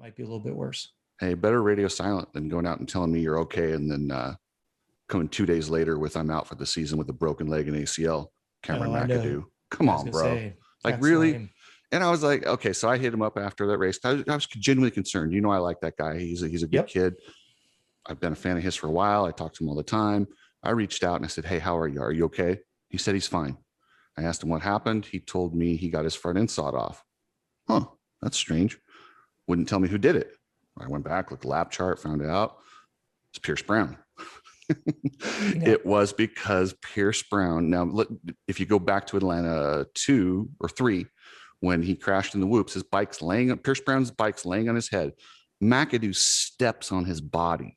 might be a little bit worse. Hey, better radio silent than going out and telling me you're okay and then coming 2 days later with I'm out for the season with a broken leg and ACL. Cameron McAdoo. Come on, bro. Like, really? Lame. And I was like, okay, so I hit him up after that race. I was genuinely concerned. You know, I like that guy. He's a good kid. I've been a fan of his for a while. I talk to him all the time. I reached out and I said, hey, how are you? Are you okay? He said he's fine. I asked him what happened. He told me he got his front end sawed off. Huh, that's strange. Wouldn't tell me who did it. I went back, looked at the lap chart, found out it's Pierce Brown. It was because Pierce Brown. Now, if you go back to Atlanta 2 or 3, when he crashed in the whoops, Pierce Brown's bike's laying on his head. McAdoo steps on his body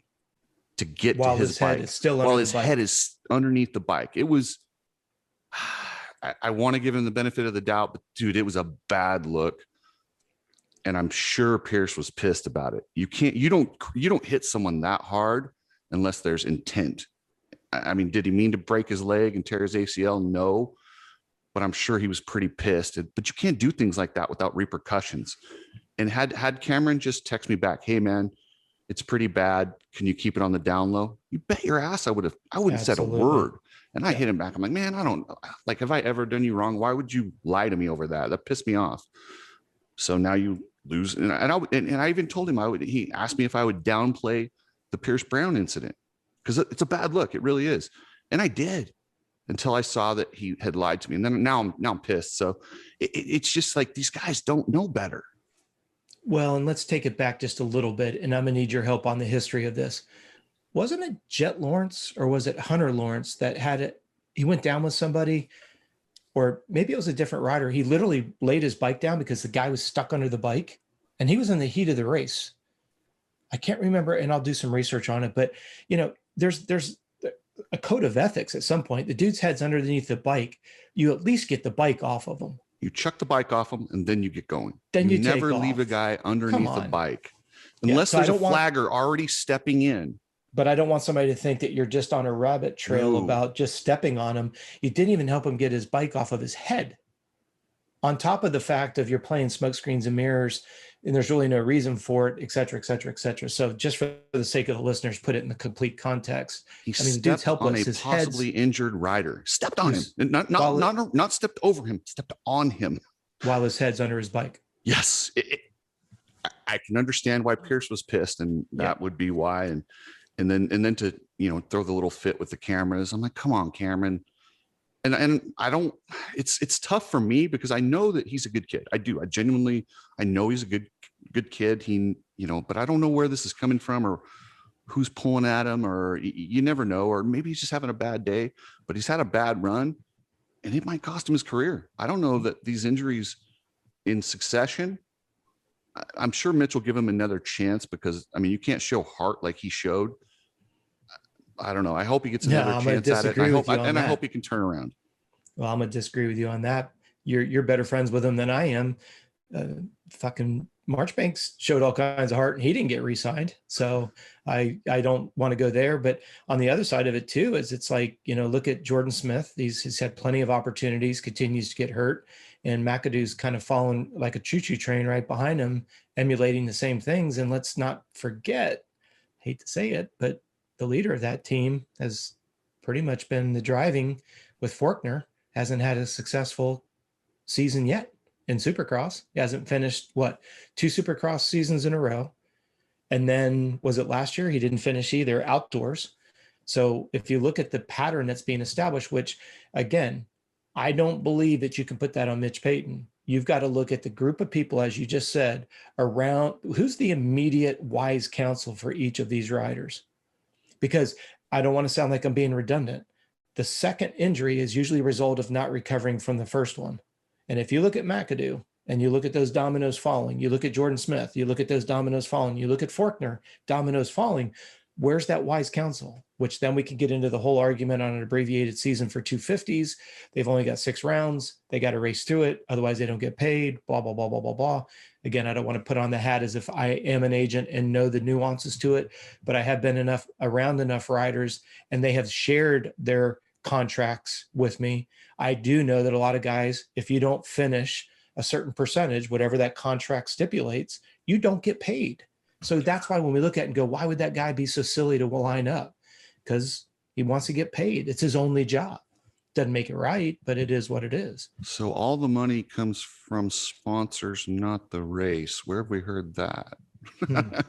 to get to his bike while his head is underneath the bike. It was, I want to give him the benefit of the doubt, but dude, it was a bad look. And I'm sure Pierce was pissed about it. You don't hit someone that hard unless there's intent. I mean, did he mean to break his leg and tear his ACL? No, but I'm sure he was pretty pissed. But you can't do things like that without repercussions. And had Cameron just text me back, hey man, it's pretty bad. Can you keep it on the down low? You bet your ass I wouldn't have said a word. And I hit him back. I'm like, man, I don't like, have I ever done you wrong? Why would you lie to me over that? That pissed me off. So now you lose. And I even told him he asked me if I would downplay the Pierce Brown incident because it's a bad look. It really is. And I did until I saw that he had lied to me. And then now I'm pissed. So it's just like, these guys don't know better. Well, and let's take it back just a little bit. And I'm going to need your help on the history of this. Wasn't it Jet Lawrence or was it Hunter Lawrence that had it? He went down with somebody, or maybe it was a different rider. He literally laid his bike down because the guy was stuck under the bike and he was in the heat of the race. I can't remember, and I'll do some research on it, but you know, there's a code of ethics at some point. The dude's head's underneath the bike. You at least get the bike off of him. You chuck the bike off him and then you get going. Then you never leave a guy underneath the bike unless there's a flagger already stepping in. But I don't want somebody to think that you're just on a rabbit trail about just stepping on him. You didn't even help him get his bike off of his head. On top of the fact of you're playing smoke screens and mirrors, and there's really no reason for it, et cetera, et cetera, et cetera. So just for the sake of the listeners, put it in the complete context. The dude's helpless. On a possibly injured rider. Stepped on him. Not stepped over him, stepped on him. While his head's under his bike. Yes. I can understand why Pierce was pissed, and that would be why. And then to, throw the little fit with the cameras. I'm like, come on, Cameron. And I don't, it's tough for me because I know that he's a good kid. I do. I know he's a good kid. But I don't know where this is coming from or who's pulling at him, or you never know, or maybe he's just having a bad day, but he's had a bad run and it might cost him his career. I don't know that these injuries in succession, I'm sure Mitch will give him another chance because you can't show heart like he showed. I don't know. I hope he gets another chance at it. I hope he can turn around. Well, I'm going to disagree with you on that. You're better friends with him than I am. Fucking Marchbanks showed all kinds of heart and he didn't get re-signed. So I don't want to go there. But on the other side of it too, is it's like, look at Jordan Smith. He's had plenty of opportunities, continues to get hurt. And McAdoo's kind of fallen like a choo-choo train right behind him, emulating the same things. And let's not forget, hate to say it, but the leader of that team has pretty much been the driving with Forkner, hasn't had a successful season yet in Supercross. He hasn't finished 2 Supercross seasons in a row. And then was it last year? He didn't finish either outdoors. So if you look at the pattern that's being established, which again, I don't believe that you can put that on Mitch Payton. You've got to look at the group of people, as you just said, around who's the immediate wise counsel for each of these riders. Because I don't want to sound like I'm being redundant. The second injury is usually a result of not recovering from the first one. And if you look at McAdoo and you look at those dominoes falling, you look at Jordan Smith, you look at those dominoes falling, you look at Forkner, dominoes falling, where's that wise counsel? Which then we can get into the whole argument on an abbreviated season for 250s. They've only got 6 rounds. They got to race through it. Otherwise they don't get paid, blah, blah, blah, blah, blah, blah. Again, I don't want to put on the hat as if I am an agent and know the nuances to it, but I have been around enough riders and they have shared their contracts with me. I do know that a lot of guys, if you don't finish a certain percentage, whatever that contract stipulates, you don't get paid. So that's why when we look at it and go, why would that guy be so silly to line up? Because he wants to get paid. It's his only job. Doesn't make it right, but it is what it is. So all the money comes from sponsors, not the race. Where have we heard that? And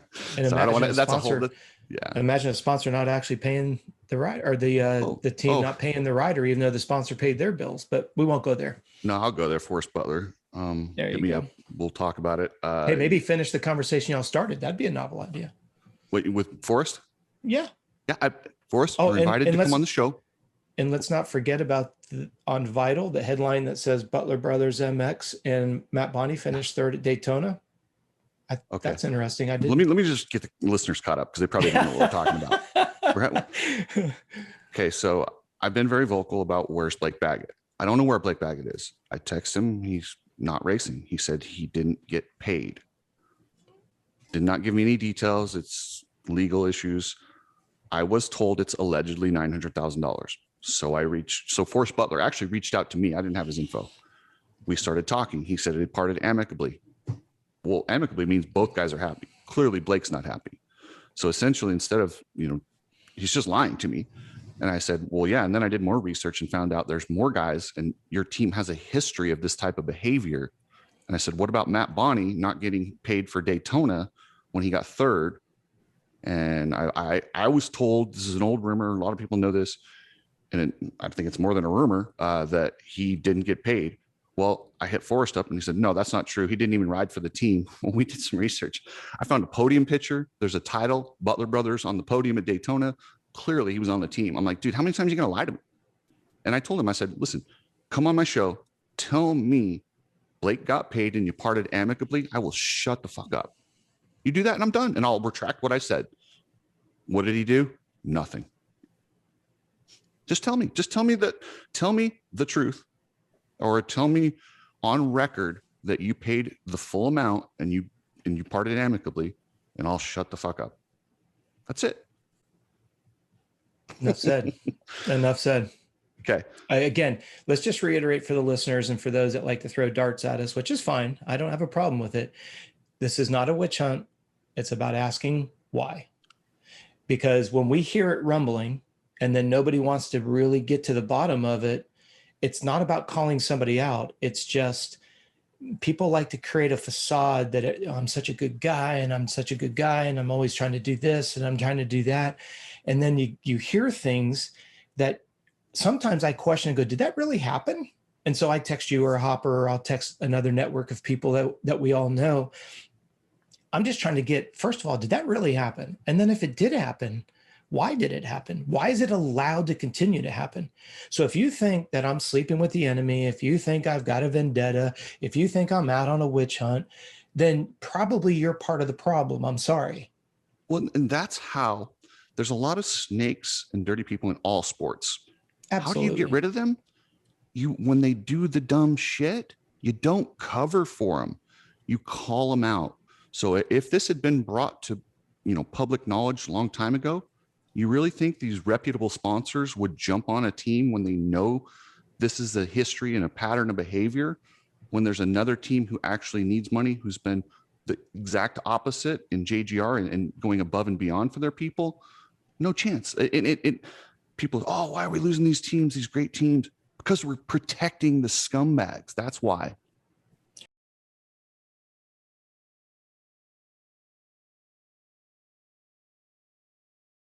so I don't want to, that's sponsor, a whole, yeah. Imagine a sponsor not actually paying the rider, or the team not paying the rider, even though the sponsor paid their bills. But we won't go there. No, I'll go there. Forrest Butler. There you go. We'll talk about it. Hey, maybe finish the conversation y'all started. That'd be a novel idea. Wait, with Forrest? Yeah. Yeah. Forrest, you're invited to come on the show. And let's not forget about on Vital, the headline that says Butler Brothers MX and Matt Bonney finished third at Daytona. Okay. That's interesting. Let me just get the listeners caught up because they probably don't know what we're talking about. Okay, so I've been very vocal about where's Blake Baggett. I don't know where Blake Baggett is. I text him. He's not racing. He said he didn't get paid. Did not give me any details. It's legal issues. I was told it's allegedly $900,000. So Forrest Butler actually reached out to me. I didn't have his info. We started talking. He said it parted amicably. Well, amicably means both guys are happy. Clearly, Blake's not happy. So essentially, instead of, he's just lying to me. And I said, well, yeah. And then I did more research and found out there's more guys and your team has a history of this type of behavior. And I said, what about Matt Bonney not getting paid for Daytona when he got third? And I was told, this is an old rumor, a lot of people know this, and I think it's more than a rumor, that he didn't get paid. Well, I hit Forrest up and he said, no, that's not true. He didn't even ride for the team. When we did some research, I found a podium picture. There's a title, Butler Brothers on the podium at Daytona. Clearly he was on the team. I'm like, dude, how many times are you going to lie to me? And I told him, I said, listen, come on my show. Tell me Blake got paid and you parted amicably. I will shut the fuck up. You do that and I'm done. And I'll retract what I said. What did he do? Nothing. Just tell me the truth, or tell me on record that you paid the full amount and you parted amicably, and I'll shut the fuck up. That's it. Enough said. Enough said. Okay. Again, let's just reiterate for the listeners and for those that like to throw darts at us, which is fine. I don't have a problem with it. This is not a witch hunt. It's about asking why. Because when we hear it rumbling and then nobody wants to really get to the bottom of it, it's not about calling somebody out. It's just people like to create a facade that I'm such a good guy and I'm such a good guy and I'm always trying to do this and I'm trying to do that. And then you hear things that sometimes I question and go, did that really happen? And so I text you or Hopper, or I'll text another network of people that we all know. I'm just trying to get, first of all, did that really happen? And then if it did happen, why did it happen? Why is it allowed to continue to happen? So if you think that I'm sleeping with the enemy, if you think I've got a vendetta, if you think I'm out on a witch hunt, then probably you're part of the problem. I'm sorry. Well, and that's how there's a lot of snakes and dirty people in all sports. Absolutely. How do you get rid of them? When they do the dumb shit, you don't cover for them. You call them out. So if this had been brought to, public knowledge a long time ago, you really think these reputable sponsors would jump on a team when they know this is a history and a pattern of behavior, when there's another team who actually needs money, who's been the exact opposite in JGR and going above and beyond for their people? No chance. People, why are we losing these teams, these great teams? Because we're protecting the scumbags. That's why.